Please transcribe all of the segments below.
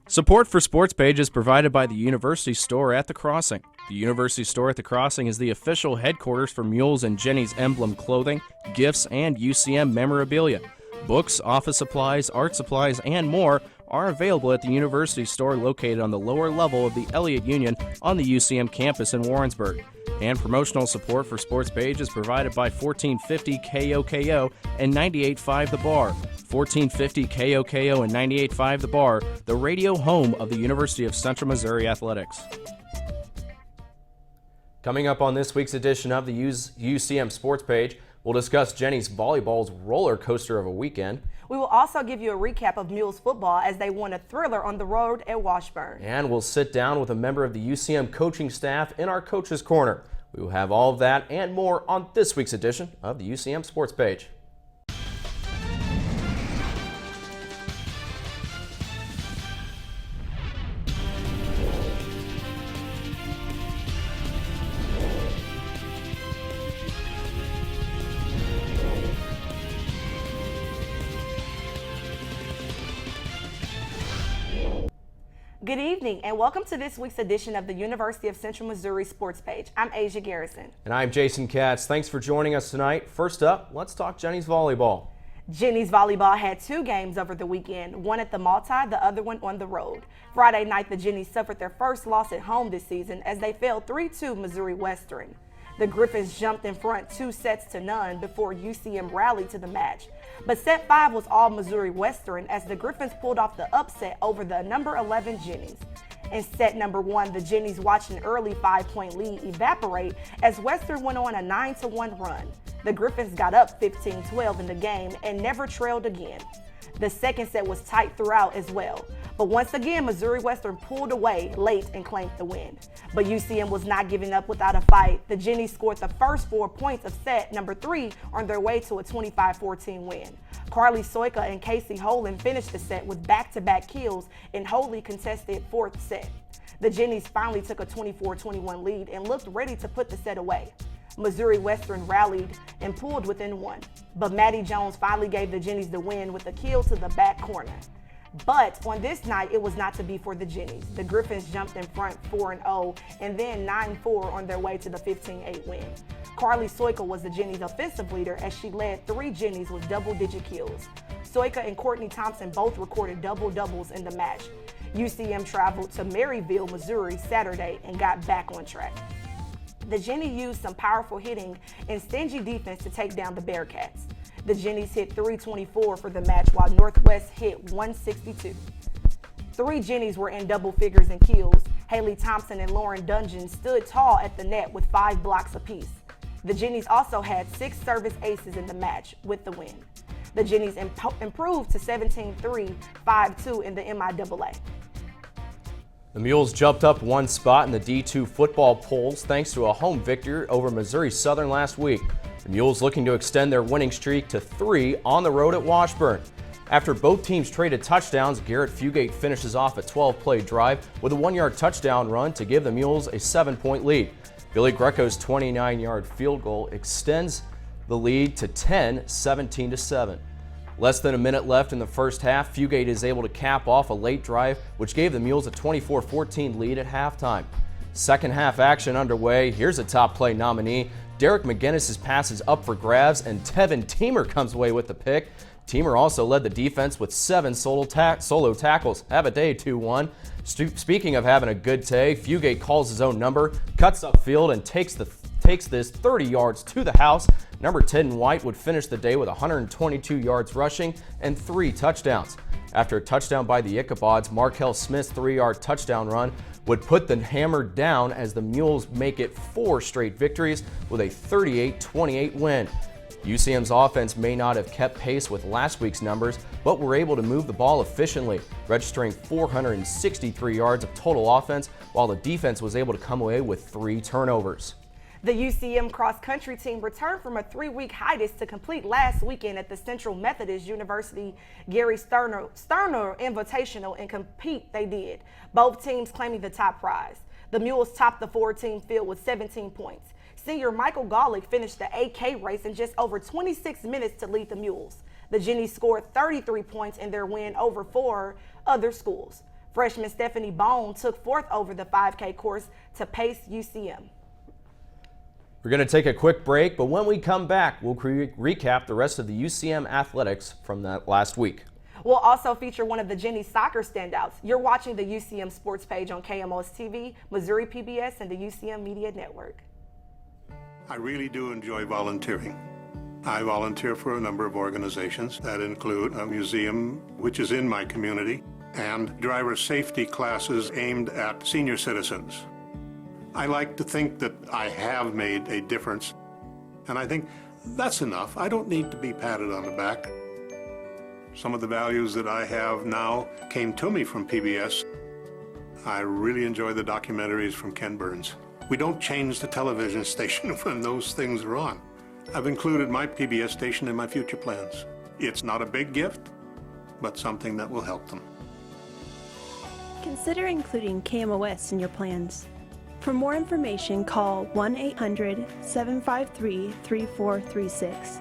Support for Sportspage is provided by the University Store at the Crossing. The University Store at the Crossing is the official headquarters for Mules and Jennies emblem clothing, gifts, and UCM memorabilia. Books, office supplies, art supplies, and more are available at the University Store located on the lower level of the Elliott Union on the UCM campus in Warrensburg. And promotional support for Sportspage is provided by 1450 KOKO and 98.5 The Bar. 1450 KOKO and 98.5 The Bar, the radio home of the University of Central Missouri Athletics. Coming up on this week's edition of the UCM Sportspage, we'll discuss Jennies volleyball's roller coaster of a weekend. We will also give you a recap of Mules football as they won a thriller on the road at Washburn. And we'll sit down with a member of the UCM coaching staff in our Coach's Corner. We will have all of that and more on this week's edition of the UCM Sportspage. Good evening and welcome to this week's edition of the University of Central Missouri Sportspage. I'm Asia Garrison. And I'm Jason Katz. Thanks for joining us tonight. First up, let's talk Jennies volleyball. Jennies volleyball had two games over the weekend, one at the Multi, the other one on the road. Friday night, the Jennies suffered their first loss at home this season as they fell 3-2 Missouri Western. The Griffins jumped in front 2-0 before UCM rallied to the match. But set 5 was all Missouri Western as the Griffins pulled off the upset over the number 11 Jennies. In set number 1, the Jennies watched an early 5-point lead evaporate as Western went on a 9-1 run. The Griffins got up 15-12 in the game and never trailed again. The second set was tight throughout as well. But once again, Missouri Western pulled away late and claimed the win. But UCM was not giving up without a fight. The Jennies scored the first 4 points of set number 3 on their way to a 25-14 win. Carly Soika and Casey Holen finished the set with back-to-back kills in wholly contested fourth set. The Jennies finally took a 24-21 lead and looked ready to put the set away. Missouri Western rallied and pulled within 1. But Maddie Jones finally gave the Jennies the win with a kill to the back corner. But on this night, it was not to be for the Jennies. The Griffins jumped in front 4-0 and then 9-4 on their way to the 15-8 win. Carly Soika was the Jennies' offensive leader as she led 3 Jennies with double-digit kills. Soika and Courtney Thompson both recorded double-doubles in the match. UCM traveled to Maryville, Missouri Saturday and got back on track. The Jennies used some powerful hitting and stingy defense to take down the Bearcats. The Jennies hit 324 for the match while Northwest hit 162. 3 Jennies were in double figures in kills. Haley Thompson and Lauren Dungeon stood tall at the net with 5 blocks apiece. The Jennies also had 6 service aces in the match with the win. The Jennies improved to 17-3, 5-2 in the MIAA. The Mules jumped up 1 spot in the D2 football polls thanks to a home victory over Missouri Southern last week. The Mules looking to extend their winning streak to 3 on the road at Washburn. After both teams traded touchdowns, Garrett Fugate finishes off a 12-play drive with a 1-yard touchdown run to give the Mules a 7-point lead. Billy Greco's 29-yard field goal extends the lead to 10, 17-7. Less than a minute left in the first half, Fugate is able to cap off a late drive, which gave the Mules a 24-14 lead at halftime. Second half action underway. Here's a top play nominee. Derek McGinnis's pass is up for grabs, and Tevin Teamer comes away with the pick. Teamer also led the defense with 7 solo tackles. Have a day, 2-1. Speaking of having a good day, Fugate calls his own number, cuts upfield, and takes this 30 yards to the house. Number 10 White would finish the day with 122 yards rushing and 3 touchdowns. After a touchdown by the Ichabods, Markel Smith's 3-yard touchdown run would put the hammer down as the Mules make it 4 straight victories with a 38-28 win. UCM's offense may not have kept pace with last week's numbers, but were able to move the ball efficiently, registering 463 yards of total offense, while the defense was able to come away with 3 turnovers. The UCM cross-country team returned from a 3-week hiatus to complete last weekend at the Central Methodist University Gary Sterner Invitational, and compete they did, both teams claiming the top prize. The Mules topped the 4-team field with 17 points. Senior Michael Golick finished the AK race in just over 26 minutes to lead the Mules. The Jennies scored 33 points in their win over 4 other schools. Freshman Stephanie Bone took fourth over the 5K course to pace UCM. We're going to take a quick break, but when we come back, we'll recap the rest of the UCM athletics from that last week. We'll also feature one of the Jennies soccer standouts. You're watching the UCM Sportspage on KMOS-TV, Missouri PBS, and the UCM Media Network. I really do enjoy volunteering. I volunteer for a number of organizations that include a museum, which is in my community, and driver safety classes aimed at senior citizens. I like to think that I have made a difference, and I think that's enough. I don't need to be patted on the back. Some of the values that I have now came to me from PBS. I really enjoy the documentaries from Ken Burns. We don't change the television station when those things are on. I've included my PBS station in my future plans. It's not a big gift, but something that will help them. Consider including KMOS in your plans. For more information, call 1-800-753-3436.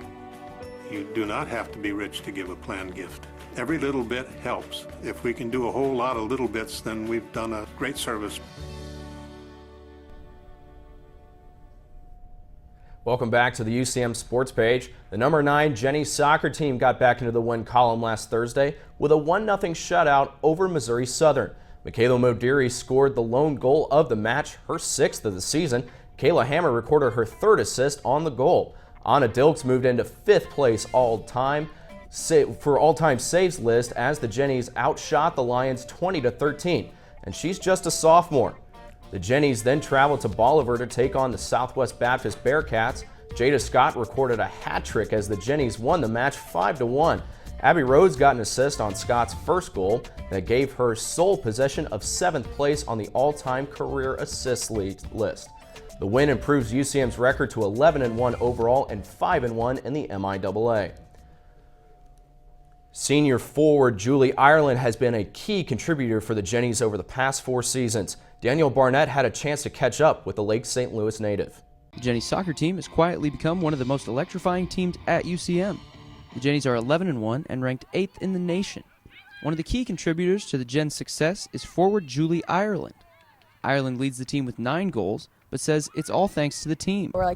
You do not have to be rich to give a planned gift. Every little bit helps. If we can do a whole lot of little bits, then we've done a great service. Welcome back to the UCM Sports Page. The number 9 Jennies soccer team got back into the win column last Thursday with a 1-0 shutout over Missouri Southern. Michaela Modiri scored the lone goal of the match, her 6th of the season. Kayla Hammer recorded her 3rd assist on the goal. Anna Dilks moved into 5th place all-time saves list as the Jennies outshot the Lions 20-13, and she's just a sophomore. The Jennies then traveled to Bolivar to take on the Southwest Baptist Bearcats. Jada Scott recorded a hat trick as the Jennies won the match 5-1. Abby Rhodes got an assist on Scott's first goal that gave her sole possession of 7th place on the all-time career assist list. The win improves UCM's record to 11-1 overall and 5-1 in the MIAA. Senior forward Julie Ireland has been a key contributor for the Jennies over the past 4 seasons. Daniel Barnett had a chance to catch up with the Lake St. Louis native. The Jennies soccer team has quietly become one of the most electrifying teams at UCM. The Jennies are 11-1 and ranked 8th in the nation. One of the key contributors to the Gens' success is forward Julie Ireland. Ireland leads the team with 9 goals, but says it's all thanks to the team. We're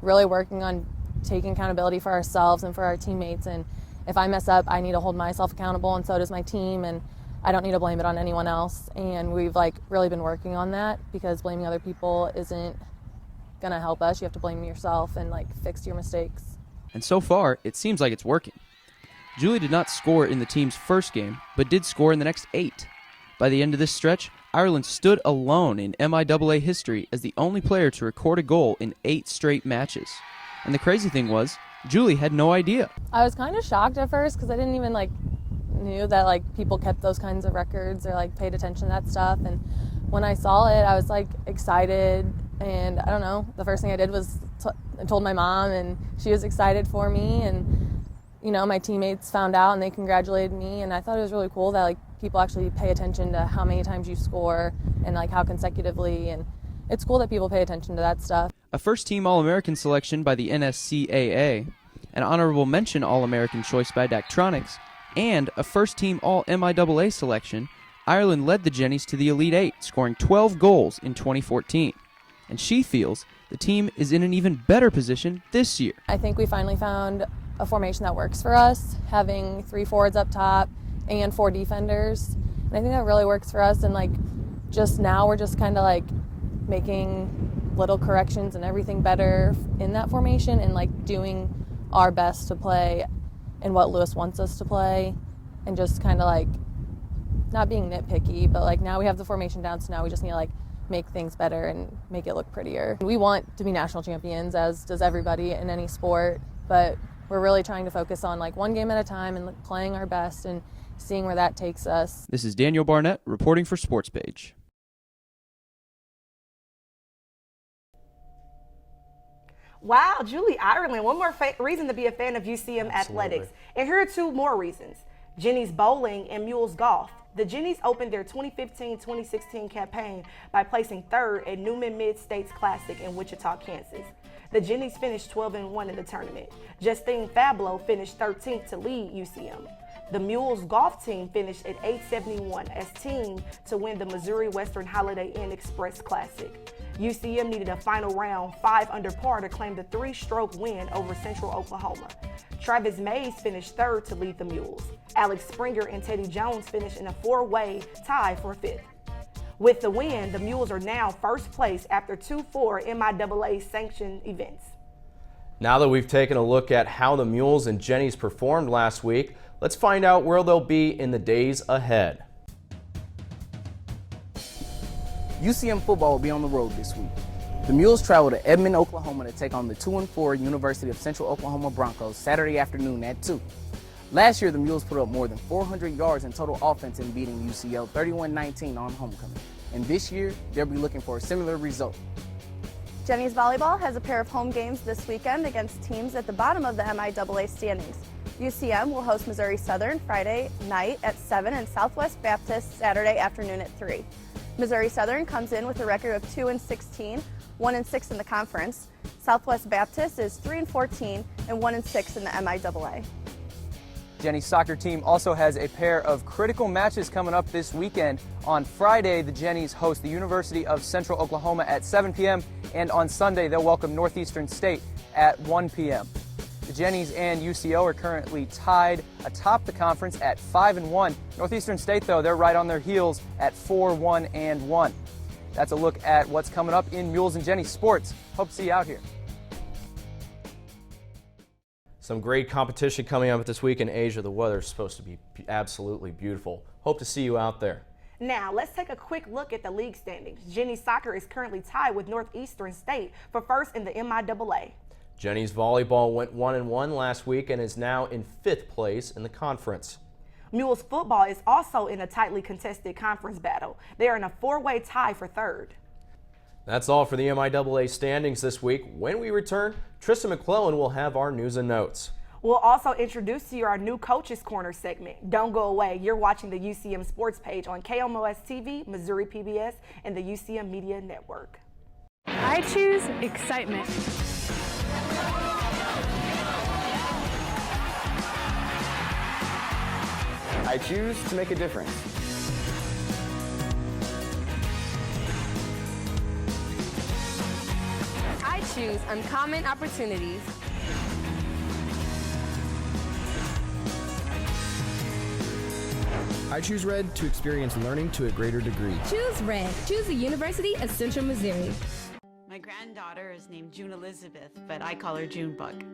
really working on taking accountability for ourselves and for our teammates, and if I mess up, I need to hold myself accountable, and so does my team, and I don't need to blame it on anyone else. And we've really been working on that, because blaming other people isn't gonna help us. You have to blame yourself and fix your mistakes. And so far, it seems like it's working. Julie did not score in the team's first game, but did score in the next 8. By the end of this stretch, Ireland stood alone in MIAA history as the only player to record a goal in 8 straight matches. And the crazy thing was, Julie had no idea. I was kind of shocked at first, because I didn't even knew that people kept those kinds of records or paid attention to that stuff. And when I saw it, I was excited, and I don't know, the first thing I did was I told my mom, and she was excited for me, and my teammates found out and they congratulated me, and I thought it was really cool that people actually pay attention to how many times you score and how consecutively, and it's cool that people pay attention to that stuff. A first-team All-American selection by the NSCAA, an honorable mention All-American choice by Daktronics, and a first-team All-MIAA selection, Ireland led the Jennies to the Elite 8, scoring 12 goals in 2014. And she feels the team is in an even better position this year. I think we finally found a formation that works for us, having 3 forwards up top and 4 defenders. And I think that really works for us, and just now we're just kind of making little corrections and everything better in that formation, and doing our best to play and what Lewis wants us to play, and just kind of not being nitpicky, but now we have the formation down, so now we just need to make things better and make it look prettier. We want to be national champions, as does everybody in any sport, but we're really trying to focus on one game at a time and playing our best and seeing where that takes us. This is Daniel Barnett reporting for Sportspage. Wow, Julie Ireland, one more reason to be a fan of UCM athletics. And here are 2 more reasons. Jennies bowling and Mules golf. The Jennies opened their 2015-2016 campaign by placing 3rd at Newman Mid-States Classic in Wichita, Kansas. The Jennies finished 12-1 in the tournament. Justine Fablo finished 13th to lead UCM. The Mules golf team finished at 871 as team to win the Missouri Western Holiday Inn Express Classic. UCM needed a final round 5 under par to claim the 3-stroke win over Central Oklahoma. Travis Mays finished 3rd to lead the Mules. Alex Springer and Teddy Jones finished in a 4-way tie for 5th. With the win, the Mules are now first place after 2-4 MIAA sanctioned events. Now that we've taken a look at how the Mules and Jennies performed last week, let's find out where they'll be in the days ahead. UCM football will be on the road this week. The Mules travel to Edmond, Oklahoma to take on the 2-4 University of Central Oklahoma Broncos Saturday afternoon at 2. Last year, the Mules put up more than 400 yards in total offense in beating UCL 31-19 on homecoming. And this year, they'll be looking for a similar result. Jennies volleyball has a pair of home games this weekend against teams at the bottom of the MIAA standings. UCM will host Missouri Southern Friday night at 7 and Southwest Baptist Saturday afternoon at 3. Missouri Southern comes in with a record of 2-16, 1-6 in the conference. Southwest Baptist is 3-14 and 1-6 in the MIAA. Jennies soccer team also has a pair of critical matches coming up this weekend. On Friday, the Jennies host the University of Central Oklahoma at 7 p.m. and on Sunday they'll welcome Northeastern State at 1 p.m. The Jennies and UCO are currently tied atop the conference at 5-1. Northeastern State, though, they're right on their heels at 4-1-1. That's a look at what's coming up in Mules and Jennies sports. Hope to see you out here. Some great competition coming up this week in Asia. The weather's supposed to be absolutely beautiful. Hope to see you out there. Now, let's take a quick look at the league standings. Jennies soccer is currently tied with Northeastern State for first in the MIAA. Jennies volleyball went 1-1 last week and is now in 5th place in the conference. Mules football is also in a tightly contested conference battle. They are in a 4-way tie for 3rd. That's all for the MIAA standings this week. When we return, Tristan McClellan will have our news and notes. We'll also introduce to you our new Coaches Corner segment. Don't go away. You're watching the UCM Sportspage on KMOS-TV, Missouri PBS, and the UCM Media Network. I choose excitement. I choose to make a difference. I choose uncommon opportunities. I choose Red to experience learning to a greater degree. Choose Red. Choose the University of Central Missouri. My granddaughter is named June Elizabeth, but I call her Junebug.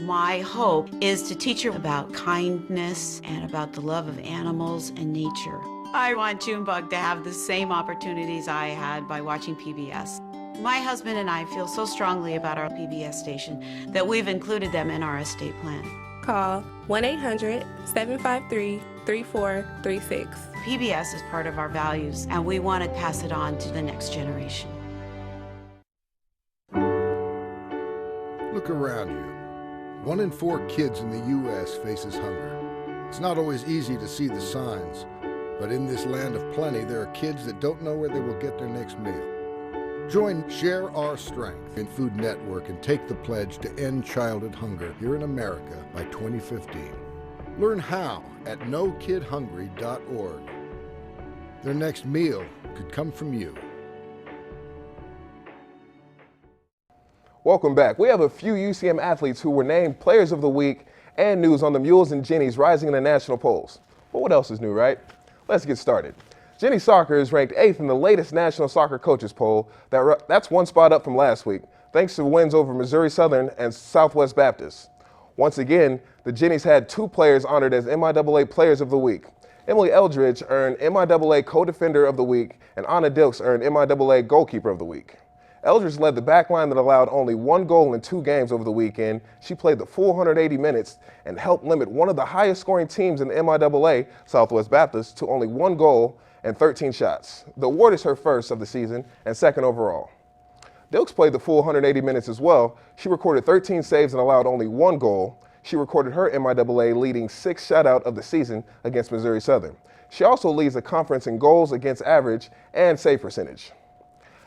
My hope is to teach her about kindness and about the love of animals and nature. I want Junebug to have the same opportunities I had by watching PBS. My husband and I feel so strongly about our PBS station that we've included them in our estate plan. Call 1-800-753-3436. PBS is part of our values, and we want to pass it on to the next generation. Look around you. 1 in 4 kids in the U.S. faces hunger. It's not always easy to see the signs, but in this land of plenty, there are kids that don't know where they will get their next meal. Join Share Our Strength in Food Network and take the pledge to end childhood hunger here in America by 2015. Learn how at NoKidHungry.org. Their next meal could come from you. Welcome back. We have a few UCM athletes who were named Players of the Week and news on the Mules and Jennies rising in the national polls. But what else is new, right? Let's get started. Jennies soccer is ranked 8th in the latest National Soccer Coaches poll. That's 1 spot up from last week, thanks to wins over Missouri Southern and Southwest Baptist. Once again, the Jennies had 2 players honored as MIAA Players of the Week. Emily Eldridge earned MIAA Co-Defender of the Week, and Anna Dilks earned MIAA Goalkeeper of the Week. Eldridge led the back line that allowed only 1 goal in 2 games over the weekend. She played the full 180 minutes and helped limit one of the highest scoring teams in the MIAA, Southwest Baptist, to only 1 goal and 13 shots. The award is her first of the season and 2nd overall. Dilks played the full 180 minutes as well. She recorded 13 saves and allowed only 1 goal. She recorded her MIAA leading 6th shutout of the season against Missouri Southern. She also leads the conference in goals against average and save percentage.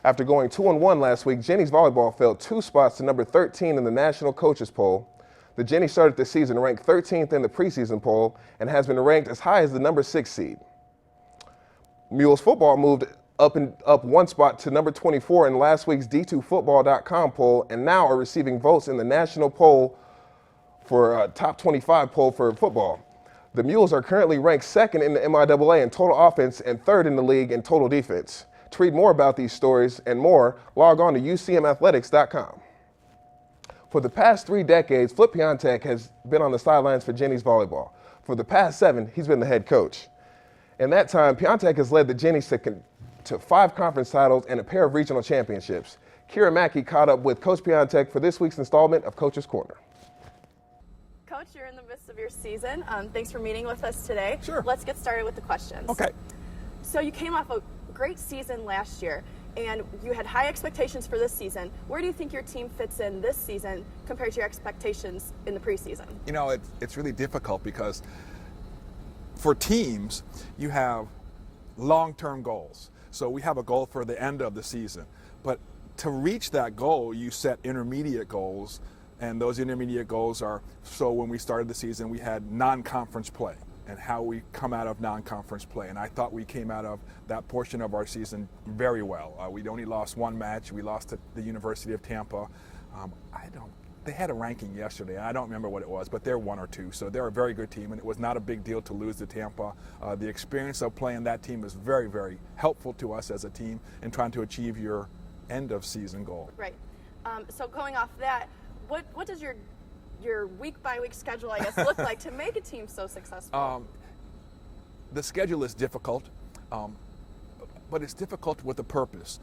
After going 2-1 last week, Jennies volleyball fell 2 spots to number 13 in the national coaches poll. The Jennies started the season ranked 13th in the preseason poll and has been ranked as high as the number 6 seed. Mules football moved up 1 spot to number 24 in last week's D2Football.com poll and now are receiving votes in the national poll for top 25 poll for football. The Mules are currently ranked 2nd in the MIAA in total offense and 3rd in the league in total defense. To read more about these stories and more, log on to UCMathletics.com. For the past 3 decades, Flip Piontek has been on the sidelines for Jennies volleyball. For the past 7, he's been the head coach. In that time, Piontek has led the Jennies to 5 conference titles and a pair of regional championships. Kira Mackey caught up with Coach Piontek for this week's installment of Coach's Corner. Coach, you're in the midst of your season. Thanks for meeting with us today. Sure. Let's get started with the questions. Okay. So you came off a great season last year, and you had high expectations for this season. Where do you think your team fits in this season compared to your expectations in the preseason? You know, it's really difficult because for teams, you have long-term goals. So we have a goal for the end of the season. But to reach that goal, you set intermediate goals, and those intermediate goals are, so when we started the season, we had non-conference play and how we come out of non-conference play. And I thought we came out of that portion of our season very well. We only lost 1 match. We lost to the University of Tampa. They had a ranking yesterday. I don't remember what it was, but they're 1 or 2. So they're a very good team, and it was not a big deal to lose to Tampa. The experience of playing that team is very, very helpful to us as a team in trying to achieve your end of season goal. Right. So going off that, what does your week by week schedule, I guess, look like to make a team so successful? The schedule is difficult, but it's difficult with a purpose.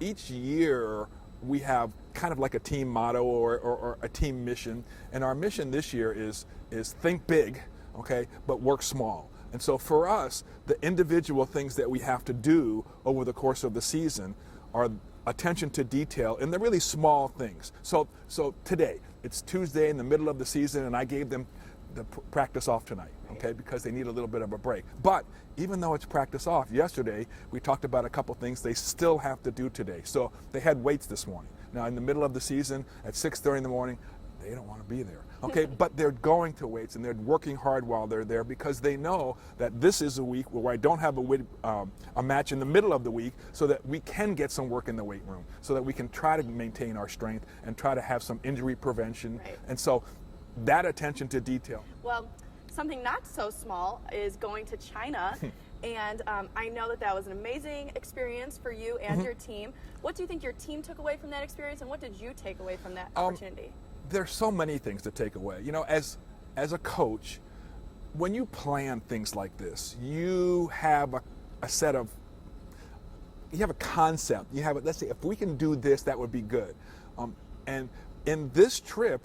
Each year we have kind of like a team motto or a team mission, and our mission this year is think big, okay, but work small. And so for us, the individual things that we have to do over the course of the season are attention to detail and the really small things. So today, it's Tuesday in the middle of the season, and I gave them the practice off tonight, okay, because they need a little bit of a break. But even though it's practice off, yesterday we talked about a couple things they still have to do today. So they had weights this morning. Now in the middle of the season at 6:30 in the morning, they don't want to be there, okay? But they're going to weights and they're working hard while they're there because they know that this is a week where I don't have a match in the middle of the week, so that we can get some work in the weight room, so that we can try to maintain our strength and try to have some injury prevention. Right. And so that attention to detail. Well, something not so small is going to China. And I know that was an amazing experience for you and your team. What do you think your team took away from that experience, and what did you take away from that opportunity? There's so many things to take away. You know, as a coach, when you plan things like this, you have a set of, you have a concept. You have, let's say, if we can do this, that would be good. And in this trip,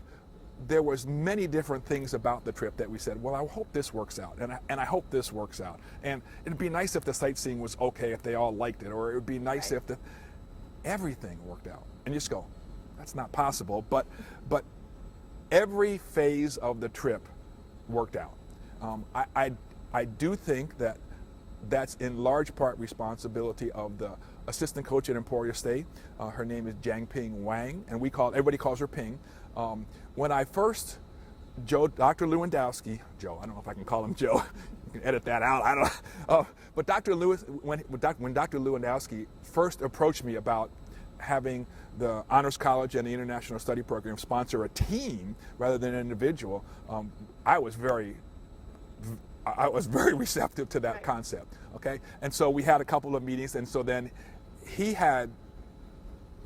there was many different things about the trip that we said, well, I hope this works out, and I hope this works out. And it'd be nice if the sightseeing was okay, if they all liked it, or it would be nice if everything worked out. And you just go, that's not possible. But every phase of the trip worked out. I do think that that's in large part responsibility of the assistant coach at Emporia State. Her name is Jiangping Wang, and everybody calls her Ping. When I first, Dr. Lewandowski, Joe, I don't know if I can call him Joe, you can edit that out, I don't know. But when Dr. Lewandowski first approached me about having the Honors College and the International Study Program sponsor a team rather than an individual, I was very receptive to that concept, okay? And so we had a couple of meetings, and so then he had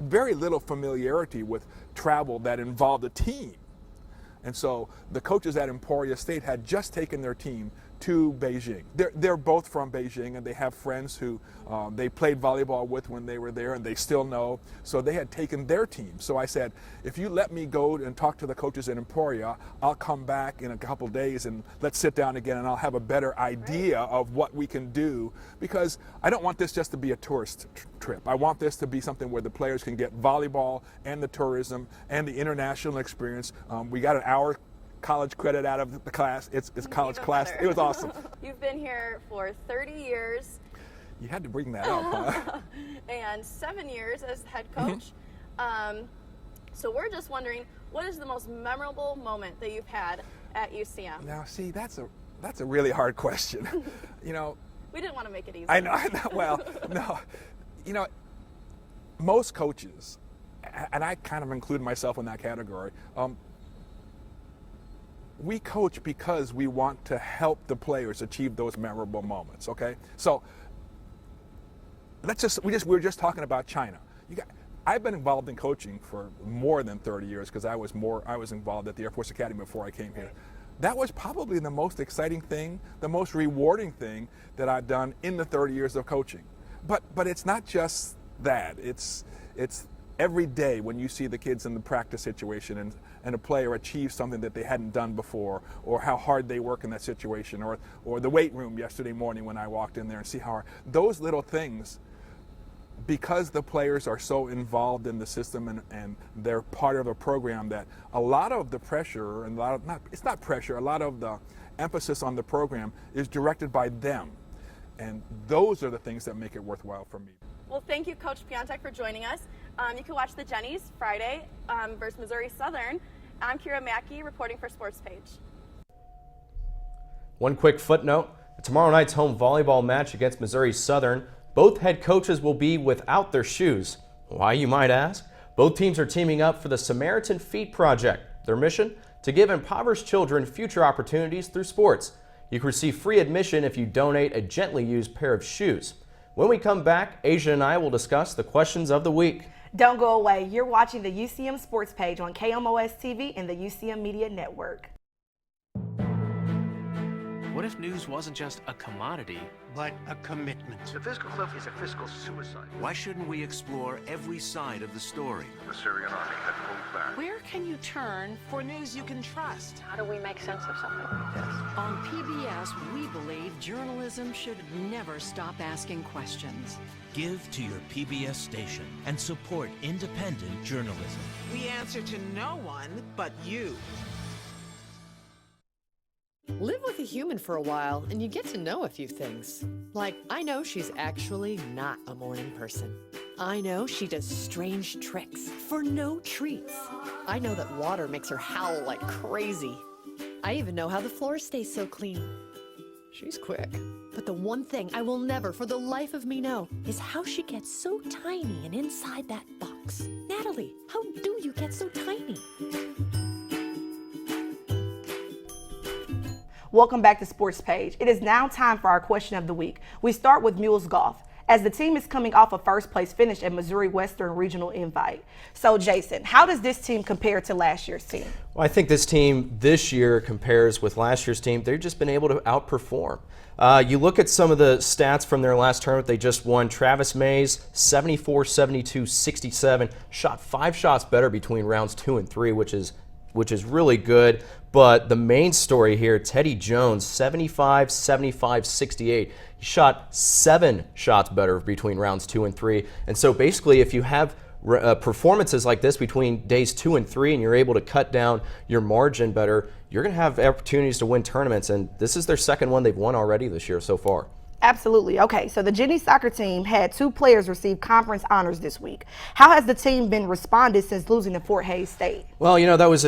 very little familiarity with travel that involved a team. And so the coaches at Emporia State had just taken their team to Beijing. They're both from Beijing, and they have friends who they played volleyball with when they were there, and they still know. So they had taken their team. So I said, if you let me go and talk to the coaches at Emporia, I'll come back in a couple days and let's sit down again, and I'll have a better idea of what we can do, because I don't want this just to be a tourist trip. I want this to be something where the players can get volleyball and the tourism and the international experience. We got an hour college credit out of the class. It's college class. It was awesome. You've been here for 30 years. You had to bring that up, huh? And 7 years as head coach. So we're just wondering, what is the most memorable moment that you've had at UCM? Now, see, that's a really hard question. You know, we didn't want to make it easy. I know. Well, no. You know, most coaches, and I kind of include myself in that category, we coach because we want to help the players achieve those memorable moments, okay? So we were just talking about China. I've been involved in coaching for more than 30 years because I was involved at the Air Force Academy before I came here. That was probably the most exciting thing, the most rewarding thing that I've done in the 30 years of coaching. But it's not just that. It's every day when you see the kids in the practice situation and a player achieve something that they hadn't done before, or how hard they work in that situation, or the weight room yesterday morning when I walked in there and see how hard, those little things, because the players are so involved in the system and they're part of a program, that a lot of the pressure and a lot of the emphasis on the program is directed by them. And those are the things that make it worthwhile for me. Well, thank you, Coach Piantek, for joining us. You can watch the Jennies Friday versus Missouri Southern. I'm Kira Mackey reporting for SportsPage. One quick footnote, tomorrow night's home volleyball match against Missouri Southern, both head coaches will be without their shoes. Why, you might ask? Both teams are teaming up for the Samaritan Feet Project. Their mission? To give impoverished children future opportunities through sports. You can receive free admission if you donate a gently used pair of shoes. When we come back, Asia and I will discuss the questions of the week. Don't go away. You're watching the UCM Sportspage on KMOS-TV and the UCM Media Network. What if news wasn't just a commodity, but a commitment? The fiscal cliff is a fiscal suicide. Why shouldn't we explore every side of the story? The Syrian army had pulled back. Where can you turn for news you can trust? How do we make sense of something like this? On PBS, we believe journalism should never stop asking questions. Give to your PBS station and support independent journalism. We answer to no one but you. Live with a human for a while and you get to know a few things. Like, I know she's actually not a morning person. I know she does strange tricks for no treats. I know that water makes her howl like crazy. I even know how the floor stays so clean. She's quick. But the one thing I will never for the life of me know is how she gets so tiny and inside that box. Natalie, how do you get so tiny? Welcome back to SportsPage. It is now time for our question of the week. We start with Mules Golf, as the team is coming off a first place finish at Missouri Western Regional Invite. So Jason, how does this team compare to last year's team? Well, I think this team this year compares with last year's team. They've just been able to outperform. You look at some of the stats from their last tournament. They just won. Travis Mays, 74, 72, 67, shot 5 shots better between rounds 2 and 3, which is really good. But the main story here, Teddy Jones, 75, 75, 68. He shot 7 shots better between rounds 2 and 3. And so basically, if you have performances like this between days 2 and 3 and you're able to cut down your margin better, you're going to have opportunities to win tournaments. And this is their second one they've won already this year so far. Absolutely. Okay, so the Jennies soccer team had 2 players receive conference honors this week. How has the team been responded since losing to Fort Hays State? Well, you know, that was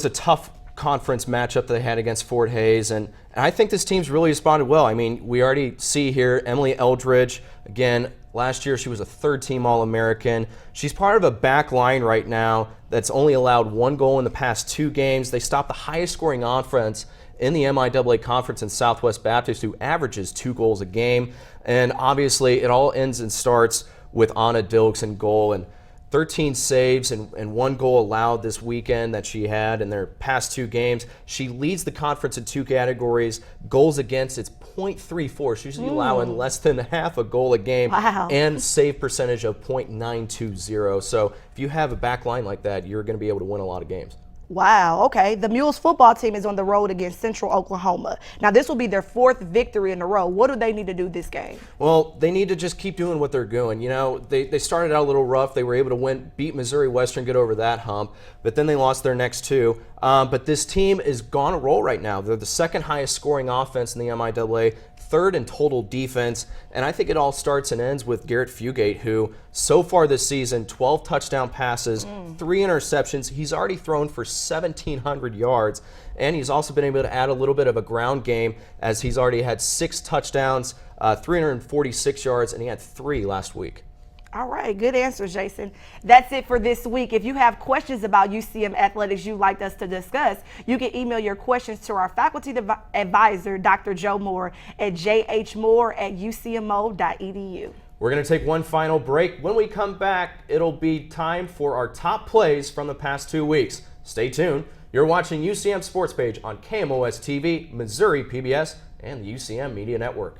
a tough conference matchup that they had against Fort Hays, and I think this team's really responded well. I mean, we already see here Emily Eldridge, again, last year she was a 3rd-team All-American. She's part of a back line right now that's only allowed 1 goal in the past 2 games. They stopped the highest scoring offense in the MIAA conference in Southwest Baptist, who averages 2 goals a game. And obviously it all ends and starts with Anna Dilks in goal, and 13 saves and 1 goal allowed this weekend that she had in their past 2 games. She leads the conference in 2 categories. Goals against, it's .34. She's usually allowing less than half a goal a game. Wow. And save percentage of .920. So if you have a back line like that, you're going to be able to win a lot of games. Wow, okay. The Mules football team is on the road against Central Oklahoma. Now, this will be their 4th victory in a row. What do they need to do this game? Well, they need to just keep doing what they're doing. You know, they started out a little rough. They were able to beat Missouri Western, get over that hump, but then they lost their next 2. But this team is on a roll right now. They're the second highest scoring offense in the MIAA, third in total defense, and I think it all starts and ends with Garrett Fugate, who so far this season, 12 touchdown passes, 3 interceptions. He's already thrown for 1,700 yards, and he's also been able to add a little bit of a ground game, as he's already had 6 touchdowns, 346 yards, and he had 3 last week. All right, good answer, Jason. That's it for this week. If you have questions about UCM athletics you'd like us to discuss, you can email your questions to our faculty advisor, Dr. Joe Moore, at jhmoore@ucmo.edu. We're going to take one final break. When we come back, it'll be time for our top plays from the past 2 weeks. Stay tuned. You're watching UCM Sportspage on KMOS-TV, Missouri PBS, and the UCM Media Network.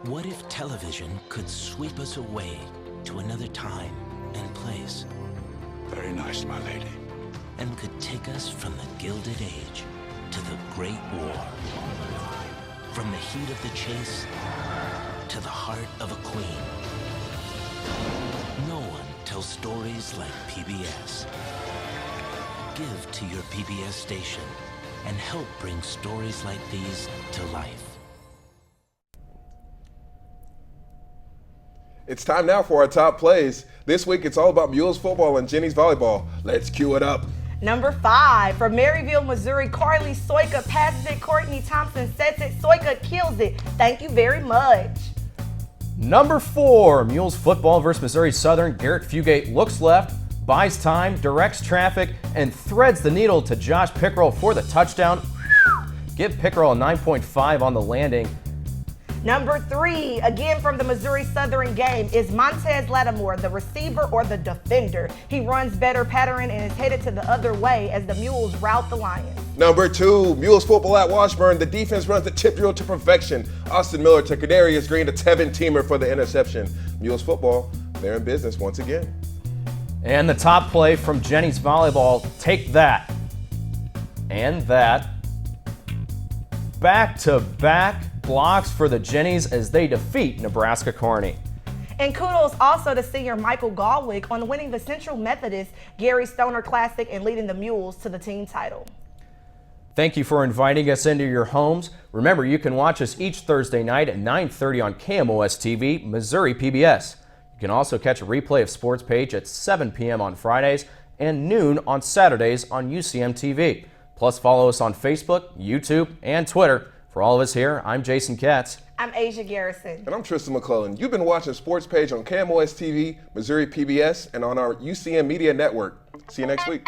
What if television could sweep us away to another time and place? Very nice, my lady. And could take us from the Gilded Age to the Great War. From the heat of the chase to the heart of a queen. No one tells stories like PBS. Give to your PBS station and help bring stories like these to life. It's time now for our top plays. This week, it's all about Mules football and Jennies volleyball. Let's cue it up. Number 5, from Maryville, Missouri, Carly Soika passes it, Courtney Thompson sets it, Soika kills it. Thank you very much. Number 4, Mules football versus Missouri Southern. Garrett Fugate looks left, buys time, directs traffic, and threads the needle to Josh Pickerel for the touchdown. Give Pickerel a 9.5 on the landing. Number 3, again from the Missouri Southern game, is Montez Lattimore the receiver or the defender? He runs better pattern and is headed to the other way as the Mules rout the Lions. Number 2, Mules football at Washburn. The defense runs the tip drill to perfection. Austin Miller to Kadarius Green to Tevin Teamer for the interception. Mules football, they're in business once again. And the top play from Jennies volleyball, take that and that. Back-to-back blocks for the Jennies as they defeat Nebraska Kearney. And kudos also to senior Michael Galwick on winning the Central Methodist Gary Stoner Classic and leading the Mules to the team title. Thank you for inviting us into your homes. Remember, you can watch us each Thursday night at 9:30 on KMOS-TV, Missouri PBS. You can also catch a replay of Sportspage at 7 p.m. on Fridays and noon on Saturdays on UCM-TV. Plus, follow us on Facebook, YouTube, and Twitter. For all of us here, I'm Jason Katz. I'm Asia Garrison. And I'm Tristan McClellan. You've been watching Sportspage on KMOS-TV, Missouri PBS, and on our UCM Media Network. See you next week.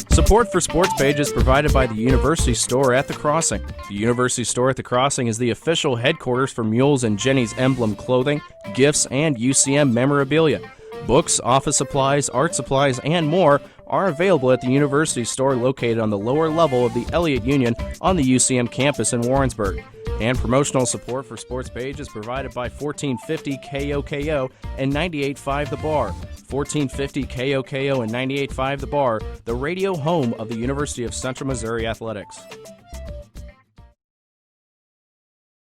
Support for Sportspage is provided by the University Store at the Crossing. The University Store at the Crossing is the official headquarters for Mules and Jennies emblem clothing, gifts, and UCM memorabilia. Books, office supplies, art supplies, and more are available at the University Store located on the lower level of the Elliott Union on the UCM campus in Warrensburg. And promotional support for Sportspage is provided by 1450 KOKO and 98.5 The Bar. 1450 KOKO and 98.5 The Bar, the radio home of the University of Central Missouri Athletics.